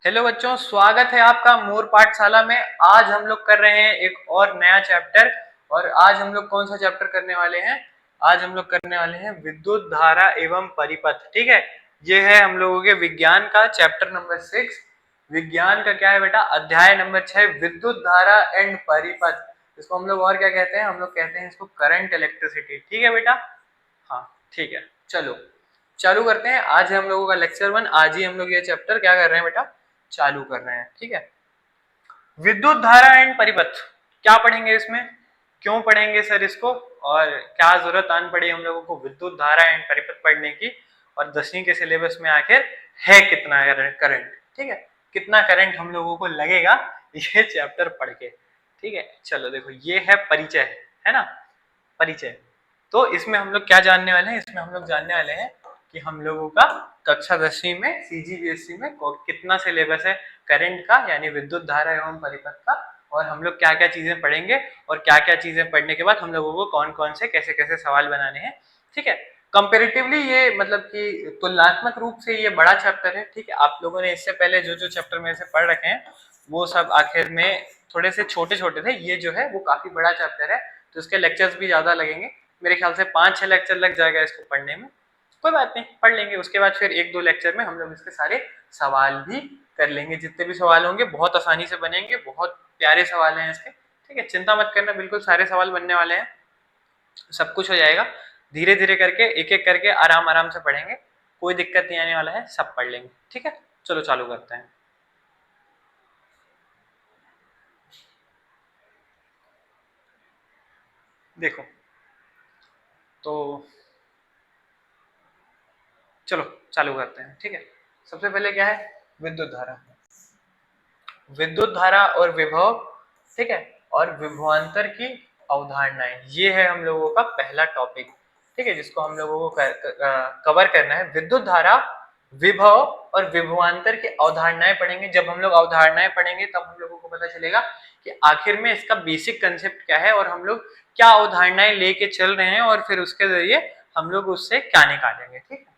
Hello बच्चों, स्वागत है आपका मोर पाठशाला में। आज हम लोग कर रहे हैं एक और नया चैप्टर। और आज हम लोग कौन सा चैप्टर करने वाले हैं? आज हम लोग करने वाले हैं विद्युत धारा एवं परिपथ। ठीक है, ये है हम लोगों के विज्ञान का चैप्टर नंबर 6। विज्ञान का क्या है बेटा? अध्याय नंबर 6, विद्युत धारा एंड परिपथ। इसको हम लोग और क्या कहते हैं? हम लोग कहते हैं इसको करंट इलेक्ट्रिसिटी। ठीक है बेटा? हाँ ठीक है, चलो चालू करते हैं। आज है हम लोगों का लेक्चर 1। आज ही हम लोग ये चैप्टर क्या कर रहे हैं बेटा? चालू कर रहे हैं। ठीक है, विद्युत धारा एंड परिपथ क्या पढ़ेंगे इसमें? क्यों पढ़ेंगे सर इसको? और क्या जरूरत आन पड़ी हम लोगों को विद्युत धारा एंड परिपथ पढ़ने की? और 10वीं के सिलेबस में आखिर है कितना करंट? ठीक है, कितना करंट हम लोगों को लगेगा ये चैप्टर पढ़ के? ठीक है, चलो देखो, ये है परिचय, है ना? परिचय। तो इसमें हम लोग क्या जानने वाले हैं? इसमें हम लोग जानने वाले हैं कि हम लोगों का कक्षा 10वीं में सीजीबीएसई में कितना सिलेबस है करंट का, यानी विद्युत धारा एवं परिपथ का, और हम लोग क्या क्या चीजें पढ़ेंगे और क्या क्या चीजें पढ़ने के बाद हम लोगों को कौन कौन से कैसे कैसे सवाल बनाने हैं। ठीक है, कंपेरेटिवली ये मतलब कि तुलनात्मक रूप से ये बड़ा चैप्टर है। ठीक है, आप लोगों ने इससे पहले जो जो चैप्टर में से पढ़ रखे हैं वो सब आखिर में थोड़े से छोटे छोटे थे। ये जो है वो काफी बड़ा चैप्टर है, तो इसके लेक्चर्स भी ज्यादा लगेंगे। मेरे ख्याल से 5-6 लेक्चर लग जाएगा इसको पढ़ने में। कोई बात नहीं, पढ़ लेंगे। उसके बाद फिर 1-2 लेक्चर में हम लोग इसके सारे सवाल भी कर लेंगे। जितने भी सवाल होंगे बहुत आसानी से बनेंगे, बहुत प्यारे सवाल हैं इसके। ठीक है, चिंता मत करना, बिल्कुल सारे सवाल बनने वाले हैं, सब कुछ हो जाएगा। धीरे धीरे करके एक एक करके आराम आराम से पढ़ेंगे, कोई दिक्कत नहीं आने वाला है, सब पढ़ लेंगे। ठीक है, चलो चालू करते हैं। देखो तो चलो चालू करते हैं। ठीक है, सबसे पहले क्या है? विद्युत धारा। विद्युत धारा और विभव, ठीक है, और विभवांतर की अवधारणाएं, ये है हम लोगों का पहला टॉपिक। ठीक है, जिसको हम लोगों को कवर करना है। विद्युत धारा, विभव और विभवांतर की अवधारणाएं पढ़ेंगे। जब हम लोग अवधारणाएं पढ़ेंगे तब हम लोगों को पता चलेगा कि आखिर में इसका बेसिक कंसेप्ट क्या है और हम लोग क्या अवधारणाएं लेके चल रहे हैं और फिर उसके जरिए हम लोग उससे क्या निकालेंगे। ठीक है,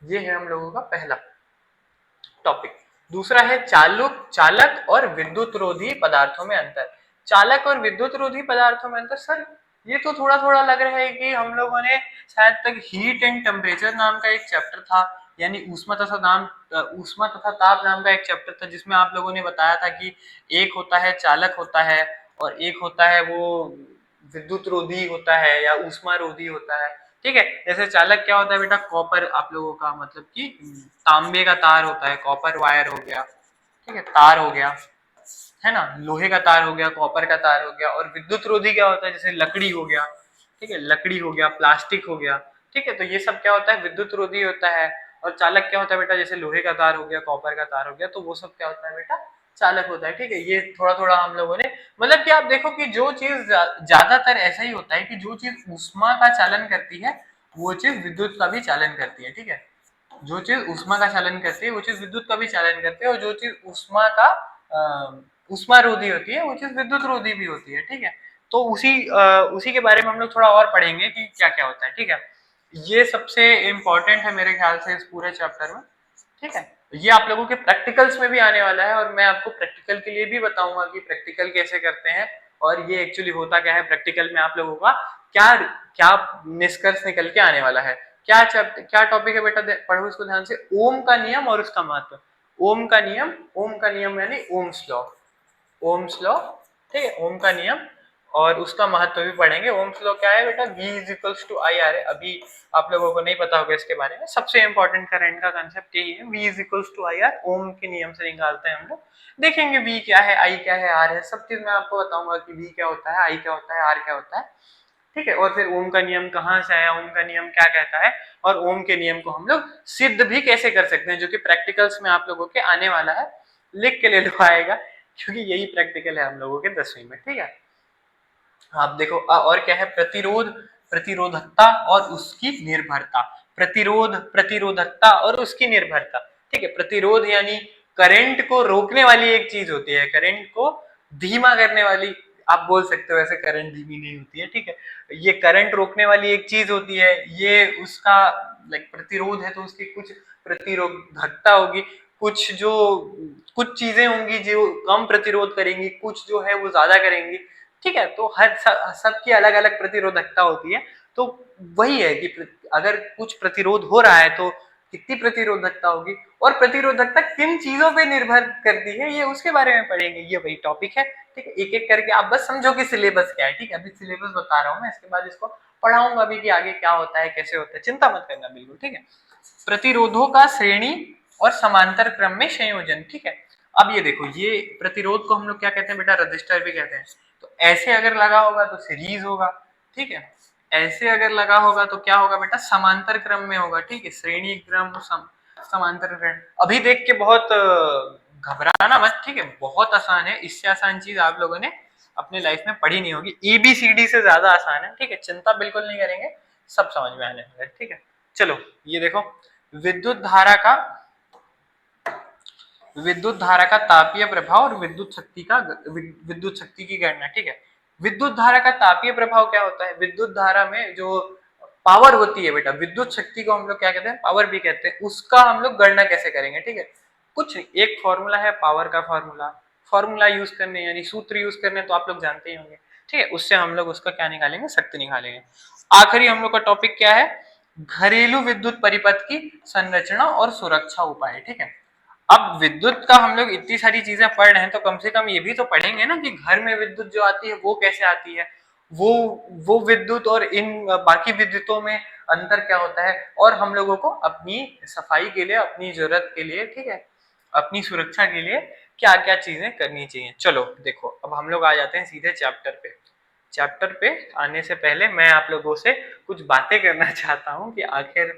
ये है हम लोगों का पहला टॉपिक। दूसरा है चालक और विद्युत रोधी पदार्थों में अंतर। चालक और विद्युत रोधी पदार्थों में अंतर, सर ये तो थोड़ा थोड़ा लग रहा है कि हम लोगों ने शायद तक हीट एंड टेम्परेचर नाम का एक चैप्टर था, यानी ऊष्मा तथा ताप नाम का एक चैप्टर था, जिसमें आप लोगों ने बताया था कि एक होता है चालक होता है और एक होता है वो विद्युत रोधी होता है या ऊष्मा रोधी होता है। ठीक है, जैसे चालक क्या होता है बेटा? कॉपर, आप लोगों का मतलब कि तांबे का तार होता है, कॉपर वायर हो गया। ठीक है, तार हो गया, है ना, लोहे का तार हो गया, कॉपर का तार हो गया। और विद्युत रोधी क्या होता है? जैसे लकड़ी हो गया, ठीक है, लकड़ी हो गया, प्लास्टिक हो गया। ठीक है, तो ये सब क्या होता है? विद्युत रोधी होता है। और चालक क्या होता है बेटा? जैसे लोहे का तार हो गया, कॉपर का तार हो गया, तो वो सब क्या होता है बेटा? चालक होता है। ठीक है, ये थोड़ा थोड़ा हम लोगों ने मतलब कि आप देखो कि जो चीज ज्यादातर ऐसा ही होता है कि जो चीज ऊष्मा का चालन करती है वो चीज विद्युत का भी चालन करती है। ठीक है, जो चीज ऊष्मा का चालन करती है वो चीज विद्युत का भी चालन करती है, और जो चीज ऊष्मा रोधी होती है वो चीज विद्युत रोधी भी होती है। ठीक है, तो उसी के बारे में हम लोग थोड़ा और पढ़ेंगे कि क्या क्या होता है। ठीक है, ये सबसे इम्पोर्टेंट है मेरे ख्याल से इस पूरे चैप्टर में। ठीक है, ये आप लोगों के प्रैक्टिकल्स में भी आने वाला है, और मैं आपको प्रैक्टिकल के लिए भी बताऊंगा कि प्रैक्टिकल कैसे करते हैं और ये एक्चुअली होता क्या है। प्रैक्टिकल में आप लोगों का क्या क्या निष्कर्ष निकल के आने वाला है। क्या टॉपिक है बेटा? पढ़ो इसको ध्यान से। ओम का नियम और उसका महत्व। ओम का नियम यानी ओम्स लॉ। ओम्स लॉ, ठीक है, ओम का नियम और उसका महत्व भी पढ़ेंगे। ओम्स लॉ क्या है बेटा? V is equals to I R है। अभी आप लोगों को नहीं पता होगा इसके बारे में। सबसे इंपॉर्टेंट करंट का कंसेप्ट यही है, V is equals to I R. Ohm के नियम से निकालते हैं हम लोग। देखेंगे V क्या है, I क्या है, R है, सब चीज मैं आपको बताऊंगा कि V क्या होता है, I क्या होता है, R क्या होता है। ठीक है, और फिर ओम का नियम कहाँ से आया, ओम का नियम क्या कहता है, और ओम के नियम को हम लोग सिद्ध भी कैसे कर सकते हैं, जो कि प्रैक्टिकल्स में आप लोगों के आने वाला है। लिख के ले लो आएगा, क्योंकि यही प्रैक्टिकल है हम लोगों के 10वीं में। ठीक है, आप देखो और क्या है? प्रतिरोध, प्रतिरोधकता और उसकी निर्भरता। प्रतिरोधकता और उसकी निर्भरता। ठीक है, प्रतिरोध यानी करंट को रोकने वाली एक चीज होती है, करंट को धीमा करने वाली, आप बोल सकते हो। ऐसे करंट धीमी नहीं होती है। ठीक है, ये करंट रोकने वाली एक चीज होती है, ये उसका लाइक प्रतिरोध है, तो उसकी कुछ प्रतिरोधकता होगी। कुछ जो कुछ चीजें होंगी जो कम प्रतिरोध करेंगी, कुछ जो है वो ज्यादा करेंगी, ठीक है। तो हर सबकी अलग अलग प्रतिरोधकता होती है। तो वही है कि अगर कुछ प्रतिरोध हो रहा है तो कितनी प्रतिरोधकता होगी, और प्रतिरोधकता किन चीजों पे निर्भर करती है ये उसके बारे में पढ़ेंगे। ये वही टॉपिक है, ठीक है। एक एक करके आप बस समझो कि सिलेबस क्या है, ठीक है। अभी सिलेबस बता रहा हूँ मैं, इसके बाद इसको पढ़ाऊंगा भी कि आगे क्या होता है, कैसे होता है, चिंता मत करना बिल्कुल, ठीक है। प्रतिरोधों का श्रेणी और समांतर क्रम में संयोजन, ठीक है। अब ये देखो, ये प्रतिरोध को हम लोग क्या कहते हैं बेटा, रजिस्टर भी कहते हैं। तो ऐसे अगर लगा होगा तो सीरीज होगा, ठीक है। ऐसे अगर लगा होगा तो क्या होगा बेटा, समांतर क्रम में होगा, ठीक है। श्रेणी क्रम समांतर क्रम। अभी देख के बहुत घबराना मत, ठीक है। बहुत आसान है, इससे आसान चीज आप लोगों ने अपने लाइफ में पढ़ी नहीं होगी। ABCD से ज्यादा आसान है, ठीक है। चिंता बिल्कुल नहीं करेंगे, सब समझ में आने वाला है, ठीक है। चलो ये देखो, विद्युत धारा का तापीय प्रभाव और विद्युत शक्ति की गणना, ठीक है। विद्युत धारा का तापीय प्रभाव क्या होता है, विद्युत धारा में जो पावर होती है बेटा, विद्युत शक्ति को हम लोग क्या कहते हैं, पावर भी कहते हैं, उसका हम लोग गणना कैसे करेंगे, ठीक है। कुछ एक फॉर्मूला है पावर का, फॉर्मूला यूज करने यानी सूत्र यूज करने तो आप लोग जानते ही होंगे, ठीक है। उससे हम लोग उसका क्या निकालेंगे, शक्ति निकालेंगे। आखिरी हम लोग का टॉपिक क्या है, घरेलू विद्युत परिपथ की संरचना और सुरक्षा उपाय, ठीक है। अब विद्युत का हम लोग इतनी सारी चीजें पढ़ रहे हैं तो कम से कम ये भी तो पढ़ेंगे ना कि घर में विद्युत जो आती है वो कैसे आती है, वो वो विद्युत और इन बाकी विद्युतों में अंतर क्या होता है, और हम लोगों को अपनी सफाई के लिए, अपनी जरूरत के लिए, ठीक है, अपनी सुरक्षा के लिए क्या क्या चीजें करनी चाहिए। चलो देखो, अब हम लोग आ जाते हैं सीधे चैप्टर पे। चैप्टर पे आने से पहले मैं आप लोगों से कुछ बातें करना चाहता हूँ कि आखिर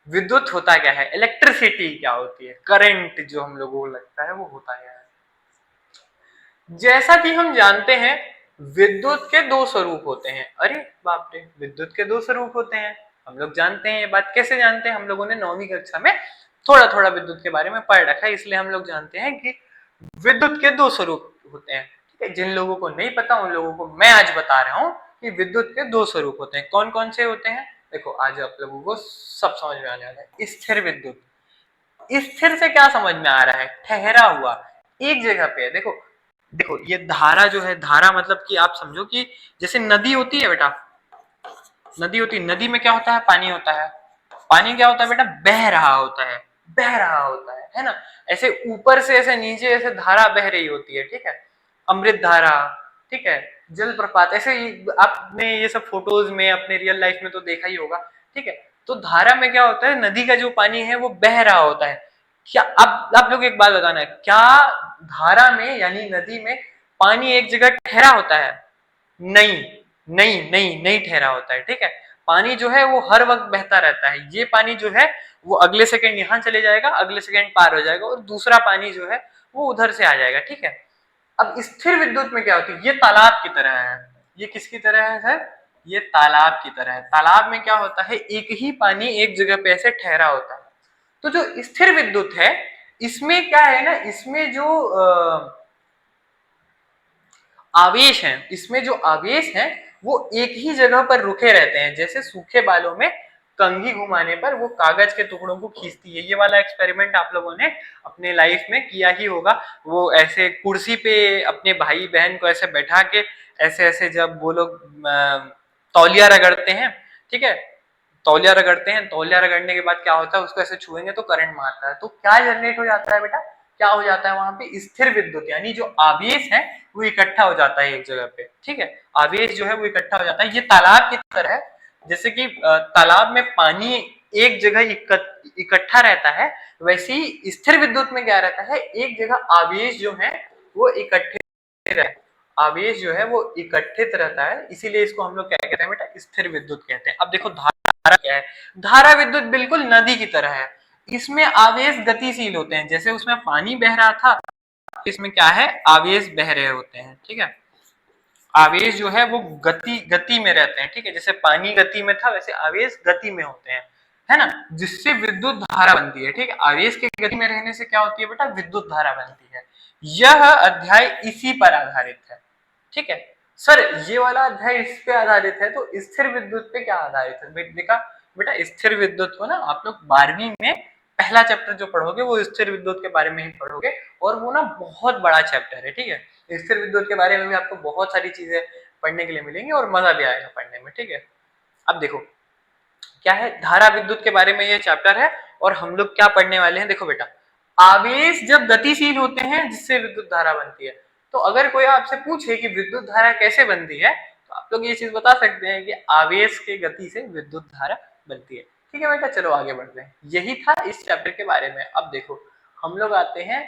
विद्युत होता क्या है, इलेक्ट्रिसिटी क्या होती है, करंट जो हम लोगों को लगता है वो होता क्या है। जैसा कि हम जानते हैं, विद्युत के दो स्वरूप होते हैं। अरे बाप रे, विद्युत के दो स्वरूप होते हैं, हम लोग जानते हैं। ये बात कैसे जानते हैं, हम लोगों ने 9वीं कक्षा में थोड़ा थोड़ा विद्युत के बारे में पढ़ रखा है, इसलिए हम लोग जानते हैं कि विद्युत के दो स्वरूप होते हैं, ठीक है। जिन लोगों को नहीं पता उन लोगों को मैं आज बता रहा हूँ कि विद्युत के दो स्वरूप होते हैं। कौन कौन से होते हैं, देखो आज आप लोगों को सब समझ में आने वाला है। स्थिर विद्युत, स्थिर से क्या समझ में आ रहा है, ठहरा हुआ, एक जगह पे है। देखो देखो, ये धारा जो है, धारा मतलब कि आप समझो कि जैसे नदी होती है बेटा, नदी होती है, नदी में क्या होता है, पानी होता है। पानी क्या होता है बेटा, बह रहा होता है, बह रहा होता है ना। ऐसे ऊपर से ऐसे नीचे ऐसे धारा बह रही होती है, ठीक है। अमृत धारा, ठीक है, जलप्रपात, ऐसे आपने ये सब फोटोज में अपने रियल लाइफ में तो देखा ही होगा, ठीक है। तो धारा में क्या होता है, नदी का जो पानी है वो बह रहा होता है। क्या अब आप लोग एक बात बताना है, क्या धारा में यानी नदी में पानी एक जगह ठहरा होता है, नहीं नहीं ठहरा होता है, ठीक है। पानी जो है वो हर वक्त बहता रहता है। ये पानी जो है वो अगले सेकंड यहाँ चले जाएगा, अगले सेकंड पार हो जाएगा, और दूसरा पानी जो है वो उधर से आ जाएगा, ठीक है। अब स्थिर विद्युत में क्या होती है, ये तालाब की तरह है। ये किसकी तरह है सर, ये तालाब की तरह है। तालाब में क्या होता है, एक ही पानी एक जगह पे ऐसे ठहरा होता है। तो जो स्थिर विद्युत है, इसमें क्या है ना, इसमें जो आवेश हैं, इसमें जो आवेश हैं वो एक ही जगह पर रुके रहते हैं। जैसे सूखे बालों में कंघी घुमाने पर वो कागज के टुकड़ों को खींचती है। ये वाला एक्सपेरिमेंट आप लोगों ने अपने लाइफ में किया ही होगा। वो ऐसे कुर्सी पे अपने भाई बहन को ऐसे बैठा के ऐसे ऐसे जब वो लोग तौलिया रगड़ते हैं, ठीक है, तौलिया रगड़ते हैं, तौलिया रगड़ने के बाद क्या होता है, उसको ऐसे छुएंगे तो करंट मारता है। तो क्या जनरेट हो जाता है बेटा, क्या हो जाता है वहां पे, स्थिर विद्युत, यानी जो आवेश है वो इकट्ठा हो जाता है एक जगह पे, ठीक है। आवेश जो है वो इकट्ठा हो जाता है। ये तालाब की तरह है, जैसे कि तालाब में पानी एक जगह इकट्ठा रहता है, वैसे ही स्थिर विद्युत में क्या रहता है, एक जगह आवेश जो है वो इकट्ठे रहते हैं। आवेश जो है वो इकट्ठित रहता है, इसीलिए इसको हम लोग क्या कहते हैं बेटा, स्थिर विद्युत कहते हैं। अब देखो धारा क्या है, धारा विद्युत बिल्कुल नदी की तरह है। इसमें आवेश गतिशील होते हैं, जैसे उसमें पानी बह रहा था, इसमें क्या है, आवेश बह रहे होते हैं, ठीक है। आवेश जो है वो गति में रहते हैं, ठीक है। जैसे पानी गति में था वैसे आवेश गति में होते हैं, है ना, जिससे विद्युत धारा बनती है, ठीक है। आवेश के गति में रहने से क्या होती है बेटा, विद्युत धारा बनती है। यह अध्याय इसी पर आधारित है, ठीक है। सर ये वाला अध्याय इस पे आधारित है, तो स्थिर विद्युत पे क्या आधारित है, देखा बेटा, स्थिर विद्युत को ना आप लोग 12वीं में पहला चैप्टर जो पढ़ोगे वो स्थिर विद्युत के बारे में ही पढ़ोगे, और वो ना बहुत बड़ा चैप्टर है, ठीक है। स्थिर विद्युत के बारे में भी आपको बहुत सारी चीजें पढ़ने के लिए मिलेंगी और मजा भी आएगा पढ़ने में, ठीक है। अब देखो क्या है, धारा विद्युत के बारे में ये चैप्टर है, और हम लोग क्या पढ़ने वाले हैं, देखो बेटा, आवेश जब गतिशील होते हैं जिससे विद्युत धारा बनती है। तो अगर कोई आपसे पूछे कि विद्युत धारा कैसे बनती है, तो आप लोग ये चीज बता सकते हैं कि आवेश के गति से विद्युत धारा बनती है, ठीक है बेटा। चलो आगे बढ़ते हैं, यही था इस चैप्टर के बारे में। अब देखो हम लोग आते हैं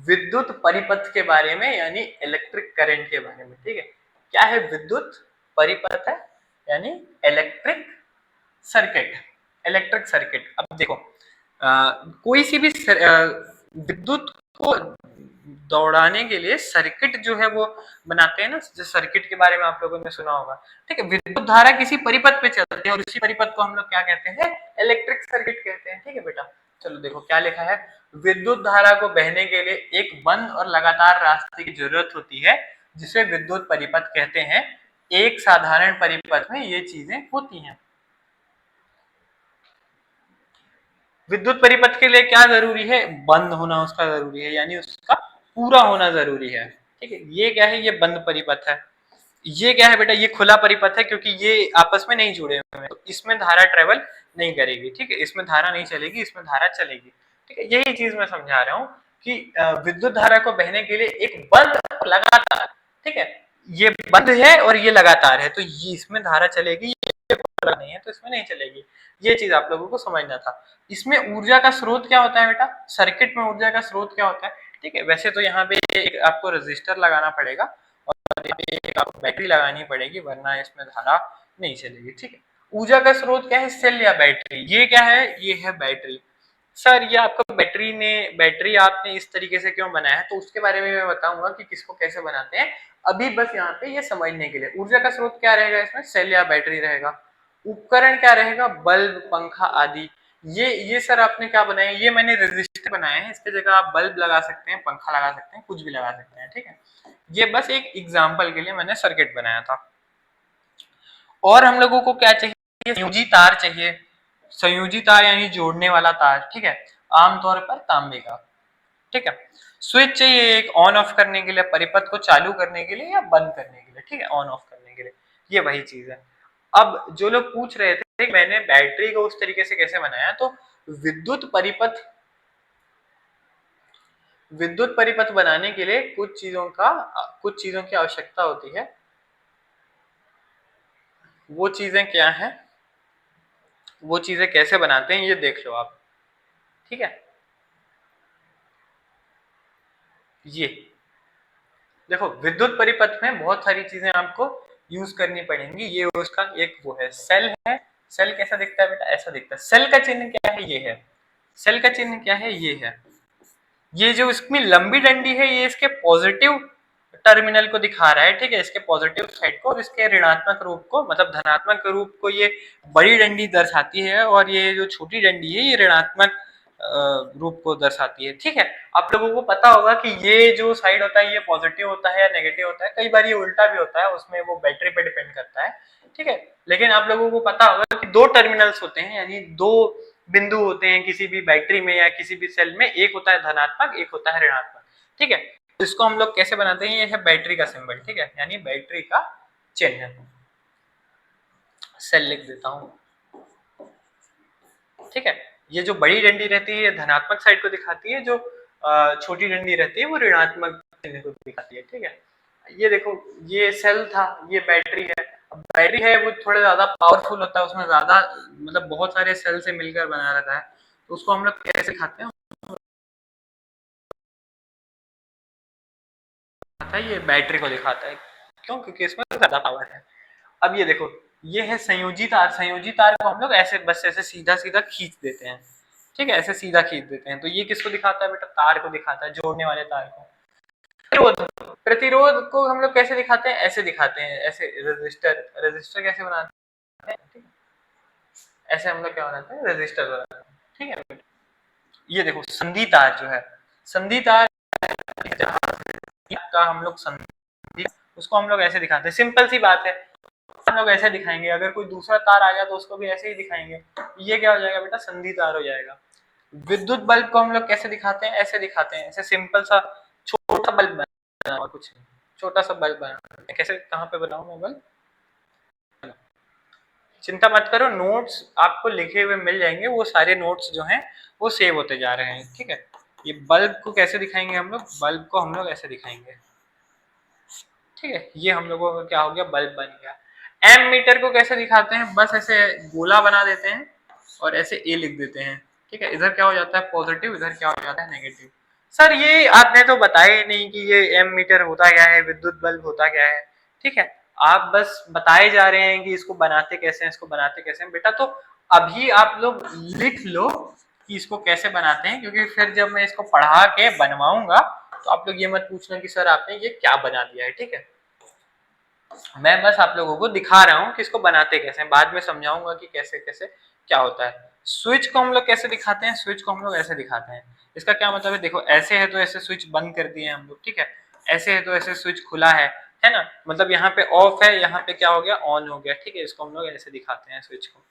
विद्युत परिपथ के बारे में, यानी इलेक्ट्रिक करंट के बारे में, ठीक है। क्या है विद्युत परिपथ है, यानी इलेक्ट्रिक सर्किट, इलेक्ट्रिक सर्किट। अब देखो कोई सी भी विद्युत को दौड़ाने के लिए सर्किट जो है वो बनाते हैं ना, जो सर्किट के बारे में आप लोगों ने सुना होगा, ठीक है। विद्युत धारा किसी परिपथ पे चलती है और उसी परिपथ को हम लोग क्या कहते हैं, इलेक्ट्रिक सर्किट कहते हैं, ठीक है बेटा। चलो देखो क्या लिखा है, विद्युत धारा को बहने के लिए एक बंद और लगातार रास्ते की जरूरत होती है जिसे विद्युत परिपथ कहते हैं। एक साधारण परिपथ में ये चीजें होती हैं। विद्युत परिपथ के लिए क्या जरूरी है, बंद होना उसका जरूरी है, यानी उसका पूरा होना जरूरी है, ठीक है। ये क्या है, ये बंद परिपथ है। ये क्या है बेटा, ये खुला परिपथ है, क्योंकि ये आपस में नहीं जुड़े हुए हैं, तो इसमें धारा ट्रेवल नहीं करेगी, ठीक है। इसमें धारा नहीं चलेगी, इसमें धारा चलेगी, ठीक है। यही चीज मैं समझा रहा हूँ कि विद्युत धारा को बहने के लिए एक बंद और लगातार, ठीक है, ये बंद है और ये लगातार है, तो ये इसमें धारा चलेगी, नहीं है तो इसमें नहीं चलेगी। ये चीज आप लोगों को समझना था। इसमें ऊर्जा का स्रोत क्या होता है बेटा, सर्किट में ऊर्जा का स्रोत क्या होता है, ठीक है। वैसे तो यहाँ पे एक आपको रेजिस्टर लगाना पड़ेगा और एक आपको बैटरी लगानी पड़ेगी, वरना इसमें धारा नहीं चलेगी, ठीक है। ऊर्जा का स्रोत क्या है, सेल या बैटरी। ये क्या है, ये है बैटरी। सर ये आपका बैटरी आपने इस तरीके से क्यों बनाया है, तो उसके बारे में मैं बताऊंगा कि किसको कैसे बनाते हैं। अभी बस यहाँ पे ये समझने के लिए, ऊर्जा का स्रोत क्या रहेगा, इसमें सेल या बैटरी रहेगा। उपकरण क्या रहेगा, बल्ब, पंखा आदि। ये सर आपने क्या बनाया, ये मैंने रेजिस्टर बनाए हैं, इसकी जगह आप बल्ब लगा सकते हैं, पंखा लगा सकते हैं, कुछ भी लगा सकते हैं, ठीक है। ये बस एक एग्जाम्पल के लिए मैंने सर्किट बनाया था। और हम लोगों को क्या चाहिए, संयोजी तार चाहिए। संयोजी तार यानी जोड़ने वाला तार, ठीक है, आमतौर पर तांबे का, ठीक है। स्विच चाहिए एक ऑन ऑफ करने के लिए, परिपथ को चालू करने के लिए या बंद करने के लिए, ठीक है, ऑन ऑफ करने के लिए, ये वही चीज है। अब जो लोग पूछ रहे थे मैंने बैटरी को उस तरीके से कैसे बनाया, तो विद्युत परिपथ बनाने के लिए कुछ चीजों की आवश्यकता होती है। वो चीजें क्या है, वो चीजें कैसे बनाते हैं ये देख लो आप, ठीक है। ये देखो विद्युत परिपथ में बहुत सारी चीजें आपको यूज करनी पड़ेंगी। ये उसका एक वो है। सेल कैसा दिखता है बेटा, ऐसा दिखता है। सेल का चिन्ह क्या है, ये है। सेल का चिन्ह क्या है, ये है। ये जो इसमें लंबी डंडी है, ये इसके पॉजिटिव टर्मिनल को दिखा रहा है, ठीक है, इसके पॉजिटिव साइड को, और इसके ऋणात्मक रूप को, मतलब धनात्मक रूप को ये बड़ी डंडी दर्शाती है, और ये जो छोटी डंडी है ये ऋणात्मक रूप को दर्शाती है, ठीक है। आप लोगों को पता होगा कि ये जो साइड होता है ये पॉजिटिव होता है या नेगेटिव होता है, कई बार ये उल्टा भी होता है, उसमें वो बैटरी पे डिपेंड करता है, ठीक है। लेकिन आप लोगों को पता होगा कि दो टर्मिनल्स होते हैं, यानी दो बिंदु होते हैं किसी भी बैटरी में या किसी भी सेल में, एक होता है धनात्मक, एक होता है ऋणात्मक, ठीक है। तो इसको हम लोग कैसे बनाते हैं, ये है बैटरी का सिंबल, ठीक है, यानी बैटरी का चिन्ह। सेल लिख देता हूं, ठीक है। ये जो बड़ी डंडी रहती है ये धनात्मक साइड को दिखाती है, जो छोटी डंडी रहती है वो ऋणात्मक चिन्ह को दिखाती है, ठीक है। ये देखो ये सेल था, ये बैटरी है। अब बैटरी है वो थोड़ा ज्यादा पावरफुल होता है, उसमें ज्यादा मतलब बहुत सारे सेल से मिलकर बना रहता है, तो उसको हम लोग कैसे खाते हैं, ये बैटरी को दिखाता है, क्यों, क्योंकि इसमें ज्यादा पावर है। अब ये देखो ये है संयोजी तार। संयोजी तार को हम लोग ऐसे बस ऐसे सीधा सीधा खींच देते हैं, ठीक है, ऐसे सीधा खींच देते हैं, तो ये किसको दिखाता है बेटा, तार को दिखाता है, जोड़ने वाले तार को। प्रतिरोध, प्रतिरोध को हम लोग कैसे दिखाते हैं, ऐसे दिखाते हैं, ऐसे। रेजिस्टर, रेजिस्टर कैसे बनाते हैं, ठीक है, ऐसे हम लोग क्या बनाते हैं, रेजिस्टर बनाते हैं, ठीक है। ये देखो संधि तार जो है, संधि तार का हम लोग संधि, उसको हम लोग ऐसे दिखाते हैं, सिंपल सी बात है, हम लोग ऐसे दिखाएंगे। अगर कोई दूसरा तार आ गया तो उसको भी ऐसे ही दिखाएंगे। ये क्या हो जाएगा बेटा, संधि तार हो जाएगा। विद्युत बल्ब को हम लोग कैसे दिखाते हैं, ऐसे दिखाते हैं, ऐसे सिंपल सा छोटा बल्ब बना, और कुछ नहीं, छोटा सा बल्ब बना। कैसे, कहाँ पे बनाऊं मैं बल्ब, चिंता मत करो, नोट्स आपको लिखे हुए मिल जाएंगे, वो सारे नोट्स जो हैं वो सेव होते जा रहे हैं, ठीक है। ये बल्ब को कैसे दिखाएंगे हम लोग, बल्ब को हम लोग ऐसे दिखाएंगे, ठीक है। ये हम लोगों का क्या हो गया, बल्ब बन गया। एम मीटर को कैसे दिखाते हैं, बस ऐसे गोला बना देते हैं और ऐसे ए लिख देते हैं, ठीक है। इधर क्या हो जाता है पॉजिटिव, इधर क्या हो जाता है नेगेटिव। सर ये आपने तो बताया ही नहीं कि ये एम मीटर होता क्या है, विद्युत बल्ब होता क्या है, ठीक है। आप बस बताए जा रहे हैं कि इसको बनाते कैसे हैं, इसको बनाते कैसे हैं। बेटा तो अभी आप लोग लिख लो कि इसको कैसे बनाते हैं, क्योंकि फिर जब मैं इसको पढ़ा के बनवाऊंगा तो आप लोग ये मत पूछना कि सर आपने ये क्या बना दिया है, ठीक है। मैं बस आप लोगों को दिखा रहा हूँ कि इसको बनाते कैसे हैं, बाद में समझाऊंगा कि कैसे कैसे क्या होता है। स्विच को हम लोग कैसे दिखाते हैं, स्विच को हम लोग ऐसे दिखाते हैं। इसका क्या मतलब है, देखो ऐसे है तो ऐसे स्विच बंद कर दिए हम लोग, ठीक है। ऐसे है तो ऐसे स्विच खुला है ना, मतलब यहाँ पे ऑफ है, यहाँ पे क्या हो गया, ऑन हो गया, ठीक है। इसको हम लोग ऐसे दिखाते हैं स्विच को।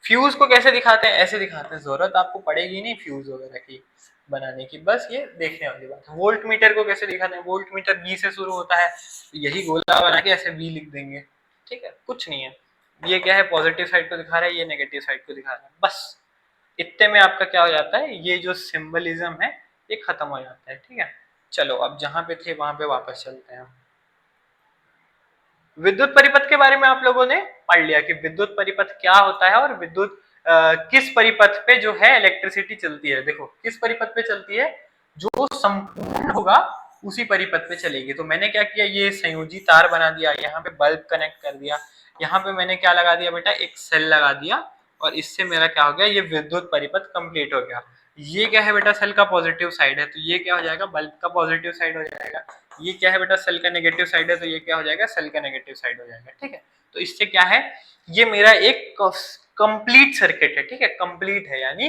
फ्यूज को कैसे दिखाते हैं, ऐसे दिखाते हैं, जरूरत आपको पड़ेगी नहीं फ्यूज वगैरह की बनाने की, बस ये देखने वाली बात है। वोल्ट मीटर को कैसे दिखाते हैं, वोल्ट मीटर बी से शुरू होता है, यही गोला बना के ऐसे बी लिख देंगे, ठीक है, कुछ नहीं है। ये क्या है, पॉजिटिव साइड को दिखा रहा है, ये नेगेटिव साइड को दिखा रहा है, बस इतने में आपका क्या हो जाता है, ये जो सिंबलिज्म है ये खत्म हो जाता है, ठीक है। चलो अब जहां पे थे वहां पे वापस चलते हैं। विद्युत परिपथ के बारे में आप लोगों ने पढ़ लिया कि विद्युत परिपथ क्या होता है, और विद्युत किस परिपथ पे जो है इलेक्ट्रिसिटी चलती है। देखो किस परिपथ पे चलती है, जो संपूर्ण होगा उसी परिपथ पे चलेगी। तो मैंने क्या किया, ये संयोजी तार बना दिया, यहाँ पे बल्ब कनेक्ट कर दिया, यहाँ पे मैंने क्या लगा दिया बेटा, एक सेल लगा दिया, और इससे मेरा क्या हो गया, ये विद्युत परिपथ कंप्लीट हो गया। ये क्या है बेटा, सेल का पॉजिटिव साइड है, तो ये क्या हो जाएगा, बल्ब का पॉजिटिव साइड हो जाएगा। ये क्या है बेटा, सेल का नेगेटिव साइड है, तो ये क्या हो जाएगा, सेल का नेगेटिव साइड हो जाएगा, ठीक है। तो इससे क्या है, ये मेरा एक कंप्लीट सर्किट है, ठीक है, कंप्लीट है यानी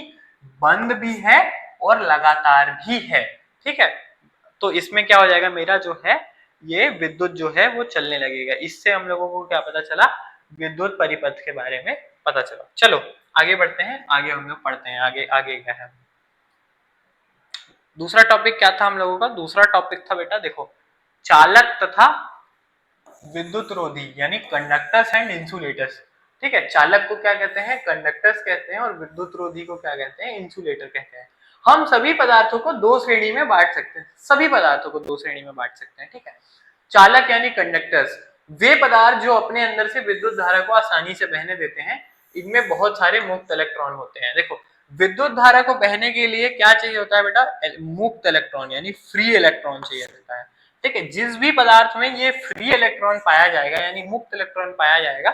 बंद भी है और लगातार भी है, ठीक है। तो इसमें क्या हो जाएगा, मेरा जो है ये विद्युत जो है वो चलने लगेगा। इससे हम लोगों को क्या पता चला, विद्युत परिपथ के बारे में पता चला। चलो आगे बढ़ते हैं, आगे हम लोग पढ़ते हैं, आगे आगे क्या है। दूसरा टॉपिक क्या था हम लोगों का, दूसरा टॉपिक था बेटा देखो, चालक तथा विद्युत रोधी, यानी कंडक्टर्स एंड इंसुलेटर्स, ठीक है। चालक को क्या कहते हैं, कंडक्टर्स कहते हैं, और विद्युत रोधी को क्या कहते हैं, इंसुलेटर कहते हैं। हम सभी पदार्थों को दो श्रेणी में बांट सकते हैं, सभी पदार्थों को दो श्रेणी में बांट सकते हैं, ठीक है। चालक यानी कंडक्टर्स, वे पदार्थ जो अपने अंदर से विद्युत धारा को आसानी से बहने देते हैं, इनमें बहुत सारे मुक्त इलेक्ट्रॉन होते हैं। देखो विद्युत धारा को बहने के लिए क्या चाहिए होता है बेटा, मुक्त इलेक्ट्रॉन यानी फ्री इलेक्ट्रॉन चाहिए होता है, ठीक है। जिस भी पदार्थ में ये फ्री इलेक्ट्रॉन पाया जाएगा यानी मुक्त इलेक्ट्रॉन पाया जाएगा,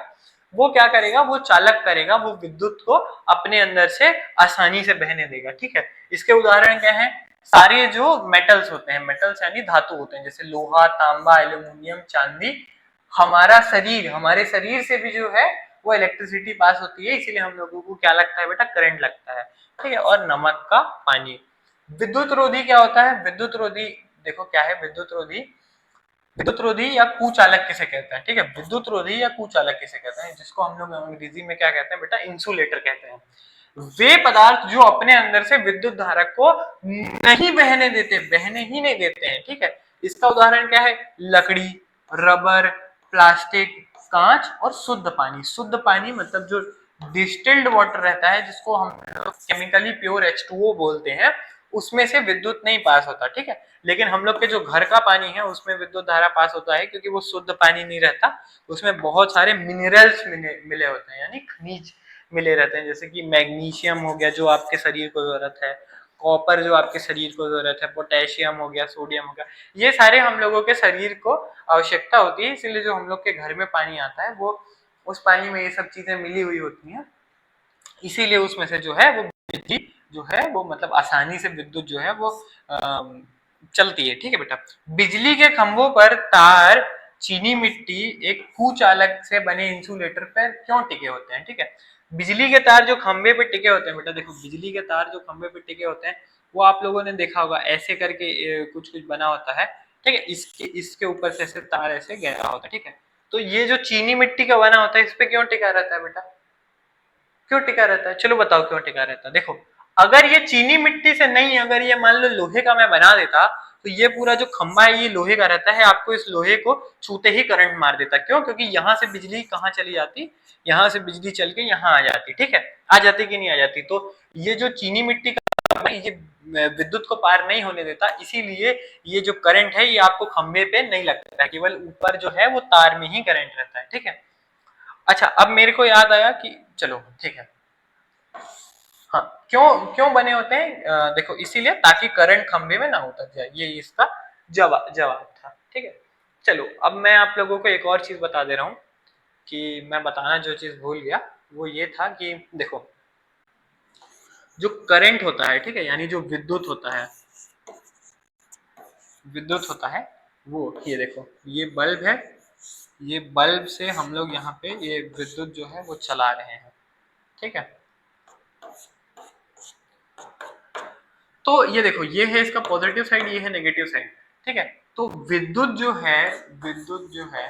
वो क्या करेगा, वो चालक करेगा, वो विद्युत को अपने अंदर से आसानी से बहने देगा, ठीक है। इसके उदाहरण क्या है, सारे जो मेटल्स होते हैं, मेटल्स यानी धातु होते हैं, जैसे लोहा, तांबा, एल्यूमिनियम, चांदी। हमारा शरीर, हमारे शरीर से भी जो है वो इलेक्ट्रिसिटी पास होती है, इसीलिए हम लोगों को क्या लगता है बेटा, करंट लगता है, ठीक है। और नमक का पानी। विद्युत रोधी क्या होता है, विद्युत रोधी देखो क्या है, विद्युत रोधी, विद्युत रोधी या कुचालक किसे कहते हैं, ठीक है। विद्युत रोधी या कुचालक किसे कहते हैं, जिसको हम लोग अंग्रेजी में क्या कहते हैं बेटा, इंसुलेटर कहते हैं। वे पदार्थ जो अपने अंदर से विद्युत धारा को नहीं बहने देते, बहने ही नहीं देते हैं, ठीक है। इसका उदाहरण क्या है, लकड़ी, रबर, प्लास्टिक, कांच और शुद्ध पानी। शुद्ध पानी मतलब जो डिस्टिल्ड वाटर रहता है, जिसको हम केमिकली प्योर H2O बोलते हैं, उसमें से विद्युत नहीं पास होता, ठीक है। लेकिन हम लोग के जो घर का पानी है उसमें विद्युत धारा पास होता है, क्योंकि वो शुद्ध पानी नहीं रहता, उसमें बहुत सारे मिनरल्स मिले होते हैं, यानी खनिज मिले रहते हैं, जैसे कि मैग्नीशियम हो गया जो आपके शरीर को जरूरत है, कॉपर जो आपके शरीर को जरूरत है, पोटेशियम हो गया, सोडियम हो गया, ये सारे हम लोगों के शरीर को आवश्यकता होती है। इसीलिए जो हम लोग के घर में पानी आता है वो उस पानी में ये सब चीजें मिली हुई होती हैं, इसीलिए उसमें से जो है वो बिजली जो है वो मतलब आसानी से विद्युत जो है वो चलती है, ठीक है बेटा। बिजली के खंभों पर तार, चीनी मिट्टी एक कुचालक से बने इंसुलेटर पर क्यों टिके होते हैं, ठीक है। बिजली के तार जो खंभे पे टिके होते हैं बेटा, देखो बिजली के तार जो खंभे पे टिके होते हैं वो आप लोगों ने देखा होगा, ऐसे करके कुछ कुछ बना होता है, ठीक है। इसके इसके ऊपर से ऐसे तार ऐसे गया होता है, ठीक है। तो ये जो चीनी मिट्टी का बना होता है इस पे क्यों टिका रहता है बेटा, क्यों टिका रहता है? चलो बताओ क्यों टिका रहता है। देखो, अगर ये चीनी मिट्टी से नहीं, अगर ये मान लो लोहे का मैं बना देता, तो ये पूरा जो खंभा है ये लोहे का रहता है, आपको इस लोहे को छूते ही करंट मार देता। क्यों? क्योंकि यहाँ से बिजली कहाँ चली जाती, यहाँ से बिजली चल के यहाँ आ जाती, ठीक है, आ जाती कि नहीं आ जाती। तो ये जो चीनी मिट्टी का ये विद्युत को पार नहीं होने देता, इसीलिए ये जो करंट है ये आपको खंभे पे नहीं लगता, केवल ऊपर जो है वो तार में ही करंट रहता है, ठीक है। अच्छा, अब मेरे को याद आया कि चलो ठीक है, हाँ, क्यों क्यों बने होते हैं? देखो, इसीलिए ताकि करंट खंभे में ना उतर जाए, ये इसका जवाब था, ठीक है। चलो, अब मैं आप लोगों को एक और चीज बता दे रहा हूँ कि मैं बताना जो चीज भूल गया वो ये था कि देखो, जो करंट होता है, ठीक है, यानी जो विद्युत होता है, वो ये देखो, ये बल्ब है, ये बल्ब से हम लोग यहाँ पे ये विद्युत जो है वो चला रहे हैं, ठीक है। तो ये देखो, ये है इसका पॉजिटिव साइड, ये है नेगेटिव साइड, ठीक है। तो विद्युत जो है, विद्युत जो है,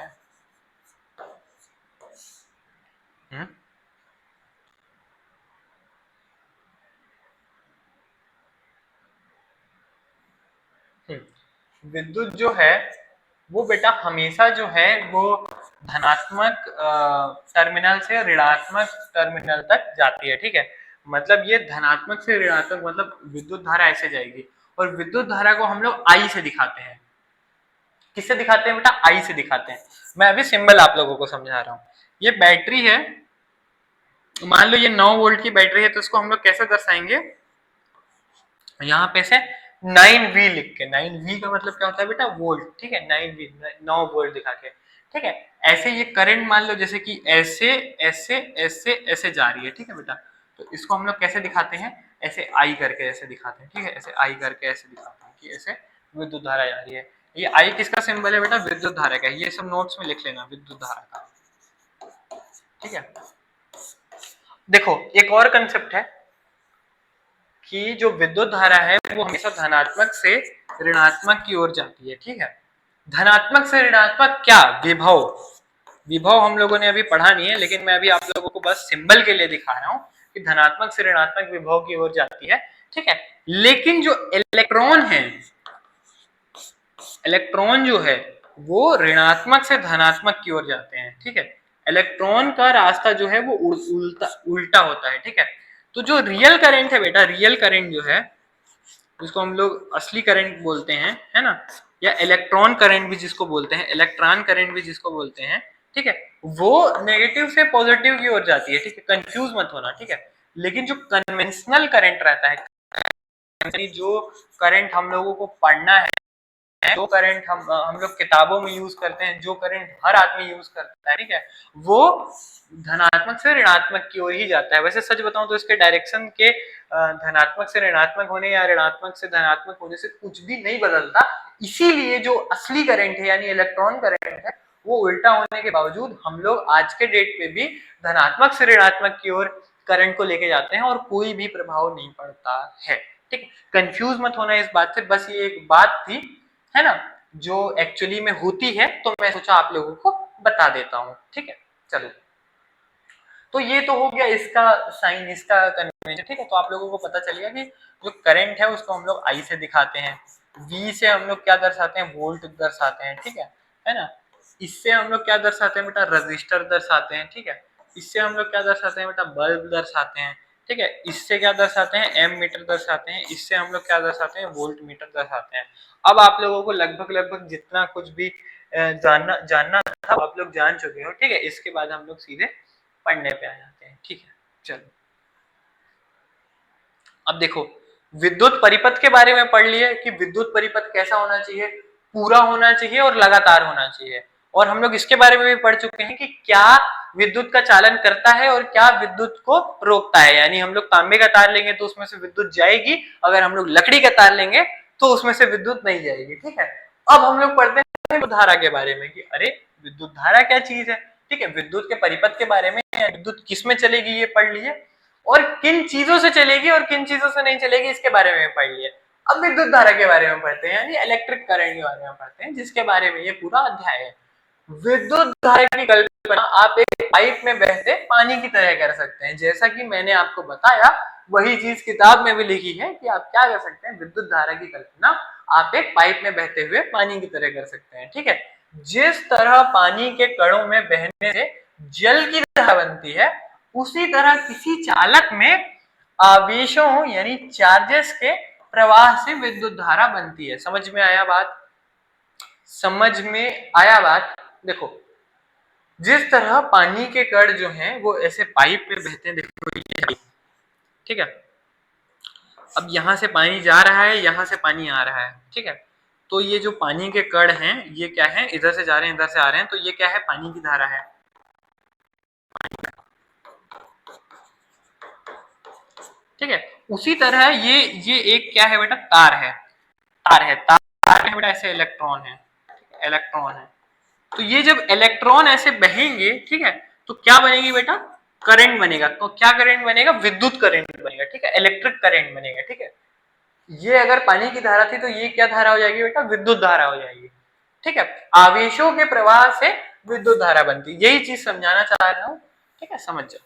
हम्म, विद्युत जो है वो बेटा हमेशा जो है वो धनात्मक टर्मिनल से ऋणात्मक टर्मिनल तक जाती है, ठीक है। मतलब ये धनात्मक से ऋणात्मक, मतलब विद्युत धारा ऐसे जाएगी, और विद्युत धारा को हम लोग आई से दिखाते हैं। किससे दिखाते हैं बेटा? आई से दिखाते हैं। मैं अभी सिंबल आप लोगों को समझा रहा हूँ। ये बैटरी है, मान लो ये 9 वोल्ट की बैटरी है, तो इसको हम लोग कैसे दर्शाएंगे? यहाँ पे से 9V लिख के, 9V का मतलब क्या होता है बेटा? वोल्ट, ठीक है, 9V 9 वोल्ट दिखा के, ठीक है। ऐसे ये करंट मान लो जैसे कि ऐसे ऐसे ऐसे ऐसे जा रही है, ठीक है बेटा, तो इसको हम लोग कैसे दिखाते हैं? ऐसे आई करके ऐसे दिखाते हैं, ठीक है, ऐसे आई करके ऐसे दिखाते हैं कि ऐसे विद्युत धारा जा रही है। ये आई किसका सिंबल है बेटा? विद्युत धारा का। ये सब नोट्स में लिख लेना, विद्युत धारा का, ठीक है। देखो, एक और कंसेप्ट है कि जो विद्युत धारा है वो हमेशा धनात्मक से ऋणात्मक की ओर जाती है, ठीक है। धनात्मक से ऋणात्मक क्या? विभव। विभव हम लोगों ने अभी पढ़ा नहीं है, लेकिन मैं अभी आप लोगों को बस सिंबल के लिए दिखा रहा हूं कि धनात्मक से ऋणात्मक विभव की ओर जाती है, ठीक है। लेकिन जो इलेक्ट्रॉन है, इलेक्ट्रॉन जो है वो ऋणात्मक से धनात्मक की ओर जाते हैं, ठीक है। इलेक्ट्रॉन का रास्ता जो है वो उल्टा उल्टा होता है, ठीक है। तो जो रियल करंट है बेटा, रियल करंट जो है, जिसको हम लोग असली करंट बोलते हैं, है ना, या इलेक्ट्रॉन करंट भी जिसको बोलते हैं, इलेक्ट्रॉन करंट भी जिसको बोलते हैं, ठीक है, वो नेगेटिव से पॉजिटिव की ओर जाती है, ठीक है। कंफ्यूज मत होना, ठीक है। लेकिन जो कन्वेंशनल करंट रहता है, जो करंट हम लोगों को पढ़ना है, जो करंट हम लोग किताबों में यूज करते हैं, जो करंट हर आदमी यूज करता है, ठीक है, वो धनात्मक से ऋणात्मक की ओर ही जाता है। वैसे सच बताऊं तो इसके डायरेक्शन के धनात्मक से ऋणात्मक होने या ऋणात्मक से धनात्मक होने से कुछ भी नहीं बदलता। इसीलिए जो असली करंट है यानी इलेक्ट्रॉन करंट है, वो उल्टा होने के बावजूद हम लोग आज के डेट पे भी धनात्मक से ऋणात्मक की ओर करंट को लेके जाते हैं और कोई भी प्रभाव नहीं पड़ता है, ठीक। कंफ्यूज मत होना इस बात से, बस ये एक बात थी, है ना, जो एक्चुअली में होती है, तो मैं सोचा आप लोगों को बता देता हूँ, ठीक है। चलो, तो ये तो हो गया इसका साइन, इसका कन्वेंशन, ठीक है। तो आप लोगों को पता चल गया कि जो करंट है उसको हम लोग आई से दिखाते हैं, वी से हम लोग क्या दर्शाते हैं? वोल्ट दर्शाते हैं, ठीक है ना। इससे हम लोग क्या दर्शाते हैं बेटा? रजिस्टर दर्शाते हैं, ठीक है। इससे हम लोग क्या दर्शाते हैं बेटा? बल्ब दर्शाते हैं, ठीक है। इससे क्या दर्शाते हैं? एम मीटर दर्शाते हैं। इससे हम लोग क्या दर्शाते हैं? वोल्ट मीटर दर्शाते हैं। अब आप लोगों को लगभग लगभग जितना कुछ भी जानना जानना था आप लोग जान चुके हो, ठीक है। इसके बाद हम लोग सीधे पढ़ने पे आ जाते हैं, ठीक है। चलो, अब देखो, विद्युत परिपथ के बारे में पढ़ लिए कि विद्युत परिपथ कैसा होना चाहिए, पूरा होना चाहिए और लगातार होना चाहिए। और हम लोग इसके बारे में भी पढ़ चुके हैं कि क्या विद्युत का चालन करता है और क्या विद्युत को रोकता है। यानी हम लोग तांबे का तार लेंगे तो उसमें से विद्युत जाएगी, अगर हम लोग लकड़ी का तार लेंगे तो उसमें से विद्युत नहीं जाएगी, ठीक है। अब हम लोग पढ़ते हैं विद्युत धारा के बारे में कि अरे विद्युत धारा क्या चीज है, ठीक है। विद्युत के परिपथ के बारे में, विद्युत किस में चलेगी ये पढ़ लिए, और किन चीजों से चलेगी और किन चीजों से नहीं चलेगी इसके बारे में पढ़ लिए। अब विद्युत धारा के बारे में पढ़ते हैं, यानी इलेक्ट्रिक करंट के बारे में पढ़ते हैं, जिसके बारे में ये पूरा अध्याय है। विद्युत धारा की कल्पना आप एक पाइप में बहते पानी की तरह कर सकते हैं। जैसा कि मैंने आपको बताया वही चीज किताब में भी लिखी है कि आप क्या कर सकते हैं, विद्युत धारा की कल्पना आप एक पाइप में बहते हुए पानी की तरह कर सकते हैं। ठीक है, जिस तरह पानी के कणों में बहने से जल की धारा बनती है, उसी तरह किसी चालक में आवेशों यानी चार्जेस के प्रवाह से विद्युत धारा बनती है। समझ में आया बात? समझ में आया बात? देखो, जिस तरह पानी के कण जो हैं वो ऐसे पाइप में बहते हैं, देखो ये, ठीक है, अब यहां से पानी जा रहा है, यहां से पानी आ रहा है, ठीक है, तो ये जो पानी के कण हैं ये क्या है, इधर से जा रहे हैं इधर से आ रहे हैं, तो ये क्या है, पानी की धारा है। ठीक है, उसी तरह ये एक क्या है बेटा, तार है, तार है बेटा, ऐसे इलेक्ट्रॉन है, इलेक्ट्रॉन है, तो ये जब इलेक्ट्रॉन ऐसे बहेंगे, ठीक है, तो क्या बनेगी बेटा, करंट बनेगा। तो क्या करंट बनेगा, विद्युत करंट बनेगा। ठीक है, इलेक्ट्रिक करंट बनेगा। ठीक है, ये अगर पानी की धारा थी तो ये क्या धारा हो जाएगी बेटा, विद्युत धारा हो जाएगी। ठीक है, आवेशों के प्रवाह से विद्युत धारा बनती, यही चीज समझाना चाह रहा हूं। ठीक है, समझ जाओ।